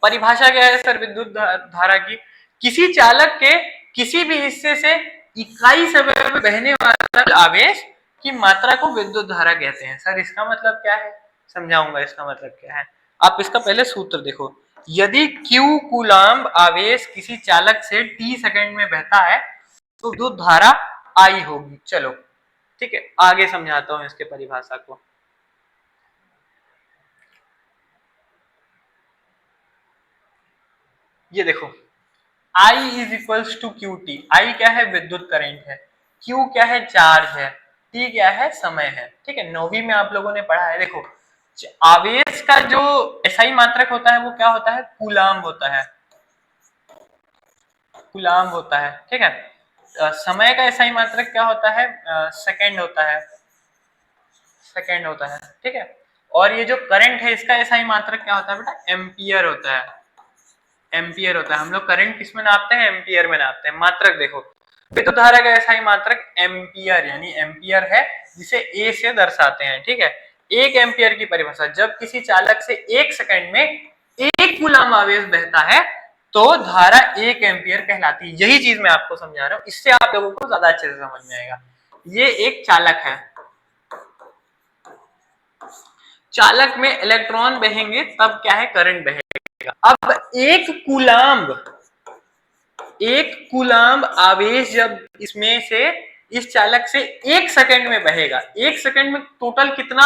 परिभाषा क्या है सर विद्युत धारा की, किसी चालक के किसी भी हिस्से से इकाई समय में बहने वाला आवेश की मात्रा को विद्युत धारा कहते हैं। सर इसका मतलब क्या है, समझाऊंगा इसका मतलब क्या है। आप इसका पहले सूत्र देखो, यदि Q कूलाम्ब आवेश किसी चालक से t सेकंड में बहता है तो विद्युत धारा I होगी। चलो ठीक है, आगे समझाता हूं इसके परिभाषा को। ये देखो, I is equals to Q T. I क्या है, विद्युत करंट है, Q क्या है, चार्ज है, T क्या है, समय है। ठीक है, 9वीं में आप लोगों ने पढ़ा है। देखो, आवेश का जो एसआई मात्रक होता है वो क्या होता है, कूलाम्ब होता है, कूलाम्ब होता है। ठीक है, समय का एसआई मात्रक क्या होता है, सेकेंड होता है, सेकेंड होता है। ठीक है, और ये जो करंट है इसका एसआई मात्रक क्या होता है बेटा, एम्पियर होता है, एम्पियर होता है। हम लोग करंट किस में नापते हैं, एम्पियर में नापते हैं। मात्रक देखो, विद्युत धारा का एसआई मात्रक एम्पियर यानी एम्पियर है, जिसे ए से दर्शाते हैं। ठीक है, एक एम्पियर की परिभाषा, जब किसी चालक से एक सेकंड में एक कूलम आवेश बहता है तो धारा एक एम्पियर कहलाती है। यही चीज मैं आपको समझा रहा हूं, इससे आप लोगों को ज्यादा अच्छे से समझ में आएगा। ये एक चालक है, चालक में इलेक्ट्रॉन बहेंगे तब क्या है, करंट बहेगा। अब एक कूलाम्ब आवेश जब इसमें से इस चालक से एक सेकंड में बहेगा, एक सेकंड में टोटल कितना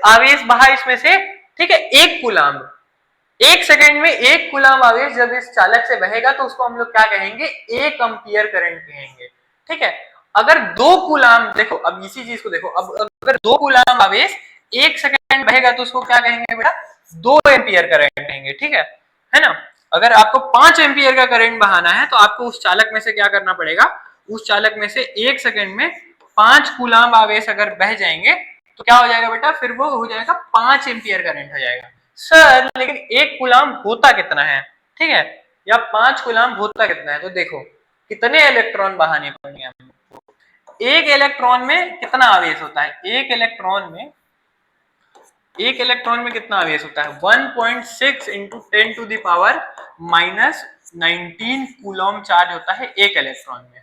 आवेश बहा इसमें से, ठीक है, एक कूलाम्ब। एक सेकंड में एक कूलाम्ब आवेश जब इस चालक से बहेगा तो उसको हम लोग क्या कहेंगे, एक एम्पियर करंट कहेंगे। ठीक है, अगर दो कूलाम्ब, देखो अब इसी चीज को देखो, अब अगर दो कूलाम्ब आवेश एक सेकंड बहेगा तो उसको क्या कहेंगे बेटा, 2 एम्पियर करंट कहेंगे। ठीक है ना। अगर आपको 5 एम्पियर का करंट बहाना है तो आपको उस चालक में से क्या करना पड़ेगा, उस चालक में से एक सेकंड में 5 कूलाम्ब आवेश अगर बह जाएंगे तो क्या हो जाएगा बेटा, फिर वो हो जाएगा 5 एम्पियर करंट हो जाएगा। सर लेकिन एक कूलाम्ब होता कितना है, ठीक है, या 5 कूलाम्ब होता कितना है, तो देखो कितने इलेक्ट्रॉन बहाने पड़ेंगे हमको। एक इलेक्ट्रॉन में कितना आवेश होता है, एक इलेक्ट्रॉन में कितना आवेश होता है, 1.6 into 10 to the power minus 19 coulomb charge होता है एक इलेक्ट्रॉन में।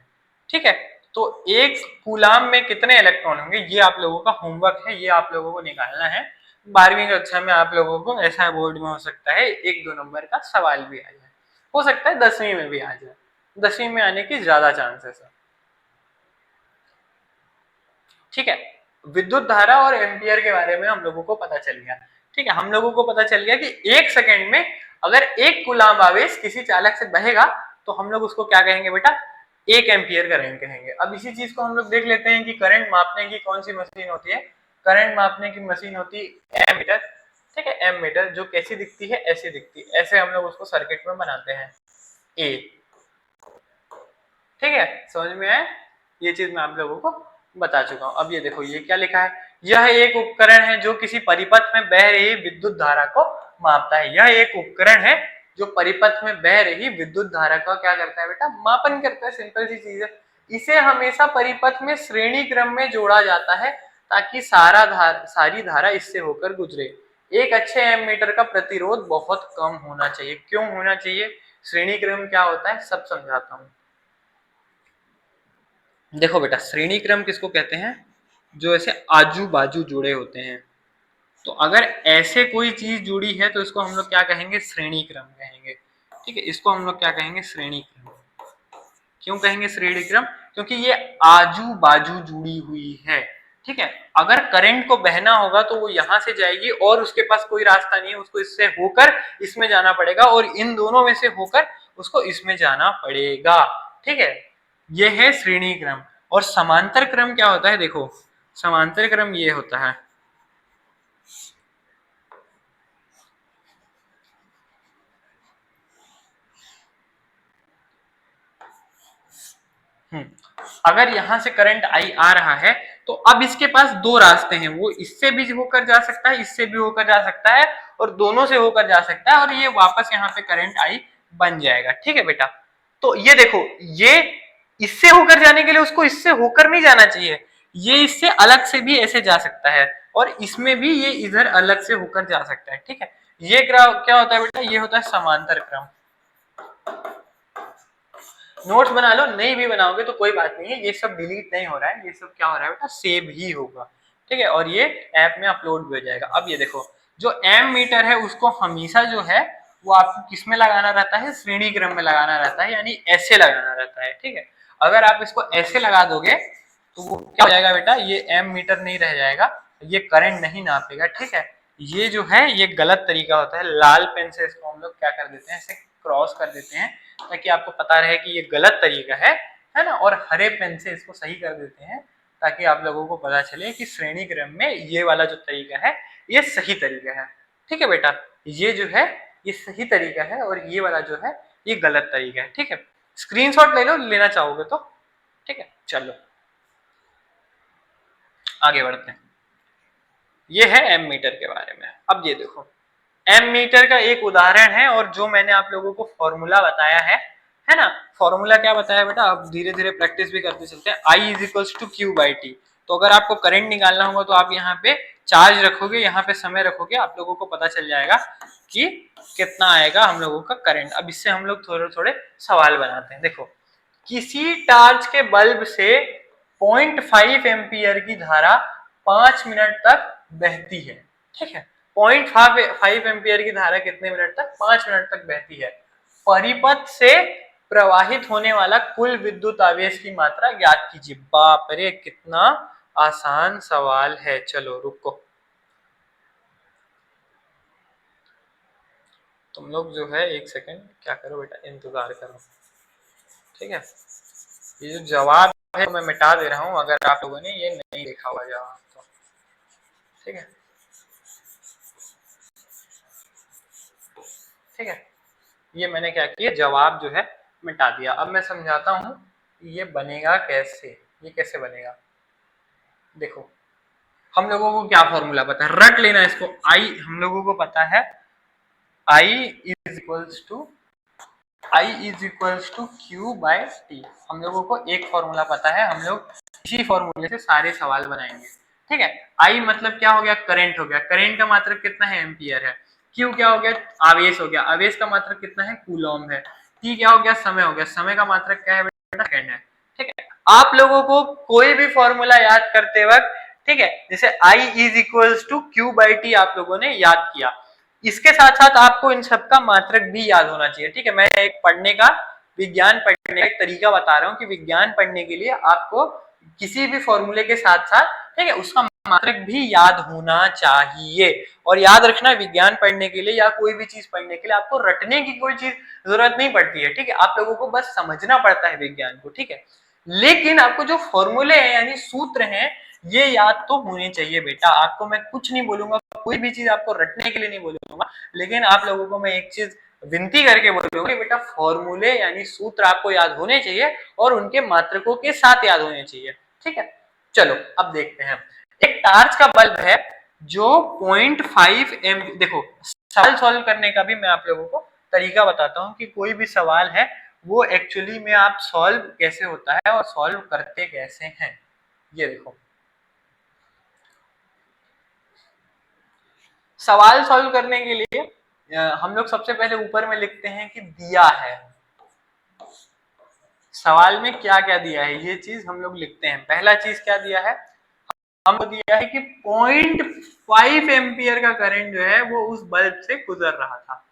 ठीक है, तो एक कूलाम में कितने इलेक्ट्रॉन होंगे, ये आप लोगों का होमवर्क है, ये आप लोगों को निकालना है। 12वीं कक्षा में आप लोगों को ऐसा बोर्ड में हो सकता है 1-2 नंबर का सवाल भी आ जाए, हो सकता है 10वीं में भी आ जाए, 10वीं में आने की ज्यादा चांसेस है। ठीक है, विद्युत धारा और एम्पियर के बारे में हम लोगों को पता चल गया। ठीक है, हम लोगों को पता चल गया कि एक सेकंड में अगर एक कूलाम्ब आवेश किसी चालक से बहेगा तो हम लोग उसको क्या कहेंगे बेटा, एक एम्पियर करंट कहेंगे। अब इसी चीज को हम लोग देख लेते हैं कि करंट मापने की कौन सी मशीन होती है। करंट मापने की मशीन होती है एमीटर। ठीक है, एमीटर जो कैसी दिखती है, ऐसी दिखती है, ऐसे हम लोग उसको सर्किट में बनाते हैं ए। ठीक है, समझ में आया, ये चीज मैं आप लोगों को बता चुका हूं। अब ये देखो, ये क्या लिखा है, यह एक उपकरण है जो किसी परिपथ में बह रही विद्युत धारा को मापता है। यह एक उपकरण है जो परिपथ में बह रही विद्युत धारा का क्या करता है बेटा, मापन करता है। सिंपल सी चीज है, इसे हमेशा परिपथ में श्रेणी क्रम में जोड़ा जाता है ताकि सारी धारा इससे होकर गुजरे। एक अच्छे एमीटर का प्रतिरोध बहुत कम होना चाहिए। क्यों होना चाहिए? श्रेणी क्रम क्या होता है सब समझाता हूं। देखो बेटा, श्रेणी क्रम किसको कहते हैं? जो ऐसे आजू बाजू जुड़े होते हैं। तो अगर ऐसे कोई चीज जुड़ी है तो इसको हम लोग क्या कहेंगे? श्रेणी क्रम कहेंगे। ठीक है, इसको हम लोग क्या कहेंगे? श्रेणी क्रम। क्यों कहेंगे श्रेणी क्रम? क्योंकि ये आजू बाजू जुड़ी हुई है। ठीक है, अगर करंट को बहना होगा तो वो यहां से जाएगी और उसके पास कोई रास्ता नहीं है, उसको इससे होकर इसमें जाना पड़ेगा और इन दोनों में से होकर उसको इसमें जाना पड़ेगा। ठीक है, ये है श्रेणी क्रम। और समांतर क्रम क्या होता है? देखो, समांतर क्रम ये होता है, अगर यहां से करंट आई आ रहा है तो अब इसके पास दो रास्ते हैं, वो इससे भी होकर जा सकता है, इससे भी होकर जा सकता है और दोनों से होकर जा सकता है और ये वापस यहाँ पे करंट आई बन जाएगा। ठीक है बेटा, तो ये देखो, ये इससे होकर जाने के लिए उसको इससे होकर नहीं जाना चाहिए, ये इससे अलग से भी ऐसे जा सकता है और इसमें भी ये इधर अलग से होकर जा सकता है। ठीक है, ये क्या होता है बेटा? ये होता है समांतर क्रम। नोट्स बना लो, नहीं भी बनाओगे तो कोई बात नहीं है, ये सब डिलीट नहीं हो रहा है, ये सब क्या हो रहा है बेटा? सेव ही होगा। ठीक है, और ये ऐप में अपलोड भी हो जाएगा। अब ये देखो, जो एम मीटर है उसको हमेशा जो है वो आपको किस में लगाना रहता है? श्रेणी क्रम में लगाना रहता है, यानी ऐसे लगाना रहता है। ठीक है, अगर आप इसको ऐसे लगा दोगे तो वो क्या हो जाएगा बेटा? ये एम मीटर नहीं रह जाएगा, ये करंट नहीं नापेगा। ठीक है, ये जो है ये गलत तरीका होता है। लाल पेन से इसको हम लोग क्या कर देते हैं? ऐसे क्रॉस कर देते हैं ताकि आपको पता रहे कि ये गलत तरीका है ना, और हरे पेन से इसको सही कर देते हैं ताकि आप लोगों को पता चले कि श्रेणी क्रम में ये वाला जो तरीका है ये सही तरीका है। ठीक है बेटा, ये जो है ये सही तरीका है और ये वाला जो है ये गलत तरीका है। ठीक है, स्क्रीनशॉट ले लो, लेना चाहोगे तो। ठीक है, चलो आगे बढ़ते हैं। ये है एम मीटर के बारे में। अब ये देखो, एम मीटर का एक उदाहरण है और जो मैंने आप लोगों को फॉर्मूला बताया है ना? फॉर्मूला क्या बताया बेटा? अब धीरे धीरे प्रैक्टिस भी करते चलते हैं। I is equals to Q by T. तो अगर आपको करंट निकालना होगा तो आप यहाँ पे चार्ज रखोगे, यहाँ पे समय रखोगे, आप लोगों को पता चल जाएगा कि कितना आएगा हम लोगों का करंट। अब इससे हम लोग थोड़े थोड़े सवाल बनाते हैं। देखो, किसी टार्च के बल्ब से 0.5 एम्पियर की धारा 5 मिनट तक बहती है। ठीक है, 0.5 एम्पियर की धारा कितने मिनट तक? 5 मिनट तक बहती है। परिपथ से प्रवाहित होने वाला कुल विद्युत आवेश की मात्रा ज्ञात कीजिए। बाप रे, कितना आसान सवाल है। चलो रुको, तुम लोग जो है एक सेकंड क्या करो बेटा, इंतजार करो। ठीक है, ये जो जवाब है मैं मिटा दे रहा हूं अगर आप लोगों ने ये नहीं देखा हुआ जवाब तो। ठीक है, ठीक है, ये मैंने क्या किया, जवाब जो है मिटा दिया। अब मैं समझाता हूं ये बनेगा कैसे। ये कैसे बनेगा? देखो, हम लोगों को क्या फॉर्मूला पता है? रट लेना इसको। आई हम लोगों को पता है, I is equals to Q by T. हम लोगों को एक फॉर्मूला पता है, हम लोग इसी फॉर्मूले से सारे सवाल बनाएंगे। ठीक है, आई मतलब क्या हो गया? करंट हो गया। करंट का मात्रक कितना है? एम्पियर है। क्यू क्या हो गया? आवेश हो गया। आवेश का मात्रक कितना है? कूलॉम है। टी क्या हो गया? समय हो गया। समय का मात्रक क्या है बेटा? सेकंड है। ठीक है, आप लोगों को कोई भी फॉर्मूला याद करते वक्त, ठीक है, जैसे I is equals to Q by T आप लोगों ने याद किया, इसके साथ साथ आपको इन सबका मात्रक भी याद होना चाहिए। ठीक है, मैं एक पढ़ने का, विज्ञान पढ़ने का एक तरीका बता रहा हूँ कि विज्ञान पढ़ने के लिए आपको किसी भी फॉर्मूले के साथ साथ, ठीक है, उसका मात्रक भी याद होना चाहिए। और याद रखना, विज्ञान पढ़ने के लिए या कोई भी चीज पढ़ने के लिए आपको रटने की कोई चीज जरूरत नहीं पड़ती है। ठीक है, आप लोगों को बस समझना पड़ता है विज्ञान को। ठीक है, लेकिन आपको जो फॉर्मूले हैं यानी सूत्र हैं ये याद तो होने चाहिए बेटा। आपको मैं कुछ नहीं बोलूंगा, कोई भी चीज आपको रटने के लिए नहीं बोलूंगा, लेकिन आप लोगों को मैं एक चीज विनती करके बोलूंगा कि बेटा फॉर्मूले यानी सूत्र आपको याद होने चाहिए और उनके मात्रकों के साथ याद होने चाहिए। ठीक है, चलो अब देखते हैं। एक टार्च का बल्ब है जो 0.5 एम। देखो, सवाल सॉल्व करने का भी मैं आप लोगों को तरीका बताता हूँ कि कोई भी सवाल है वो एक्चुअली में आप सॉल्व कैसे होता है और सॉल्व करते कैसे हैं, ये देखो। सवाल सॉल्व करने के लिए हम लोग सबसे पहले ऊपर में लिखते हैं कि दिया है, सवाल में क्या क्या दिया है ये चीज हम लोग लिखते हैं। पहला चीज क्या दिया है, हमको दिया है कि 0.5 एम्पियर का करंट जो है वो उस बल्ब से गुजर रहा था,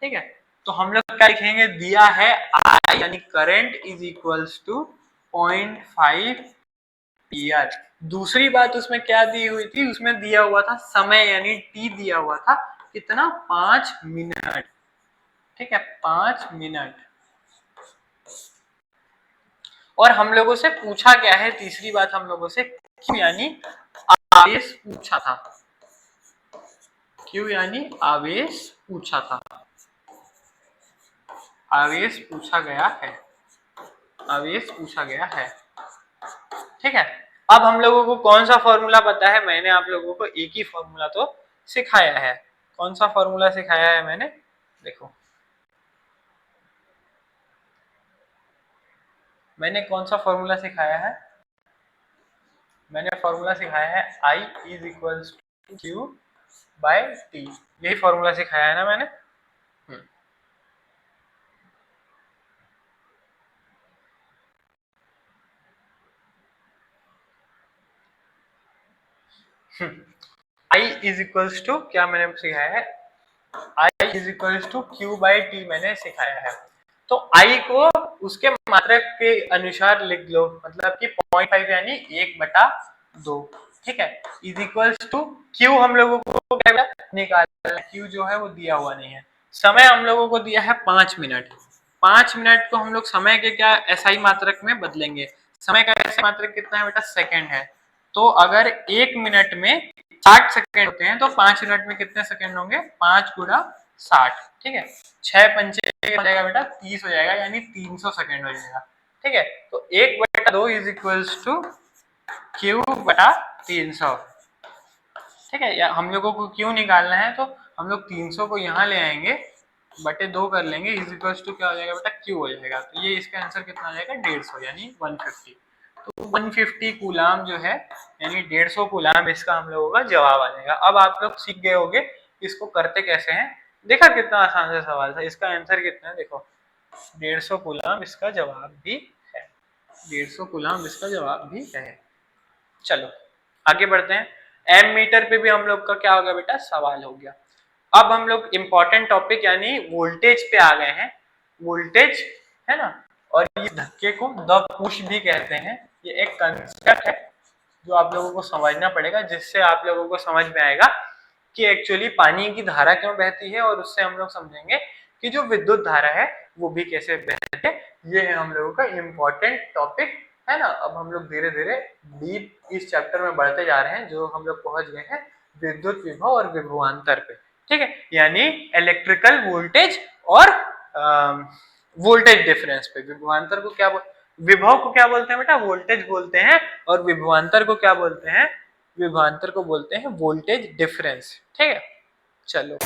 ठीक है। तो हम लोग क्या लिखेंगे, दिया है I यानी current is equals to 0.5 ampere. दूसरी बात उसमें क्या दी हुई थी, उसमें दिया हुआ था समय यानी टी दिया हुआ था कितना, 5 मिनट, ठीक है, 5 मिनट। और हम लोगों से पूछा क्या है, तीसरी बात हम लोगों से क्यू यानी आवेश पूछा था, क्यू यानी आवेश पूछा था, आवेश पूछा गया है, आवेश पूछा गया है, ठीक है। अब हम लोगों को कौन सा फॉर्मूला पता है, मैंने आप लोगों को एक ही फॉर्मूला तो सिखाया है। कौन सा फॉर्मूला सिखाया है मैंने, देखो मैंने कौन सा फॉर्मूला सिखाया है, मैंने फॉर्मूला सिखाया है I is equals to Q by T, यही फॉर्मूला सिखाया है ना मैंने। I इज इक्वल्स टू क्या मैंने सिखाया है, I is equals to Q by T मैंने सिखाया है। तो I को उसके मात्रक के अनुसार लिख लो, मतलब कि 0.5 यानी 1/2, ठीक है, इज इक्वल्स टू क्यू हम लोगों को क्या निकालना है, क्यू जो है वो दिया हुआ नहीं है। समय हम लोगों को दिया है 5 मिनट, 5 मिनट को हम लोग समय के क्या एसआई मात्रक में बदलेंगे, समय का एसआई मात्रक कितना है बेटा, सेकंड है। तो अगर 1 मिनट में 60 सेकंड होते हैं तो 5 मिनट में कितने सेकंड होंगे, 5 गुणा 60, ठीक है, 6 पंचे हो जाएगा बेटा 30 हो जाएगा, यानी 300 सेकंड हो जाएगा, ठीक है। तो 1/2 इज इक्वल्स टू क्यू बटा 300, ठीक है। या हम लोगों को क्यू निकालना है तो हम लोग 300 को यहाँ ले आएंगे, बटे 2 कर लेंगे, इज इक्वल्स टू क्या हो जाएगा बेटा, क्यू हो जाएगा। तो ये इसका आंसर कितना आ जाएगा, 150 यानी 150। तो 150 कूलाम जो है यानी 150 कूलाम इसका हम लोगों का जवाब आ जाएगा। अब आप लोग सीख गए होंगे इसको करते कैसे हैं, देखा कितना आसान सा सवाल था, इसका आंसर कितना है देखो, 150 कूलाम इसका जवाब भी है, 150 कूलाम इसका जवाब भी है। चलो आगे बढ़ते हैं, एम मीटर पे भी हम लोग का क्या हो गया बेटा, सवाल हो गया। अब हम लोग इंपॉर्टेंट टॉपिक यानी वोल्टेज पे आ गए हैं, वोल्टेज है ना, और इस धक्के को द पुश भी कहते हैं। ये एक कंसेप्ट है जो आप लोगों को समझना पड़ेगा, जिससे आप लोगों को समझ में आएगा कि एक्चुअली पानी की धारा क्यों बहती है, और उससे हम लोग समझेंगे कि जो विद्युत धारा है वो भी कैसे बहती है। ये है हम लोगों का इम्पोर्टेंट टॉपिक, है ना। अब हम लोग धीरे धीरे डीप इस चैप्टर में बढ़ते जा रहे हैं, जो हम लोग पहुंच गए हैं विद्युत विभव और विभवांतर पे, ठीक है, यानी इलेक्ट्रिकल वोल्टेज और वोल्टेज डिफरेंस पे। विभवांतर को क्या विभव को क्या बोलते हैं बेटा, वोल्टेज बोलते हैं, और विभवांतर को क्या बोलते हैं, विभवांतर को बोलते हैं वोल्टेज डिफरेंस, ठीक है। चलो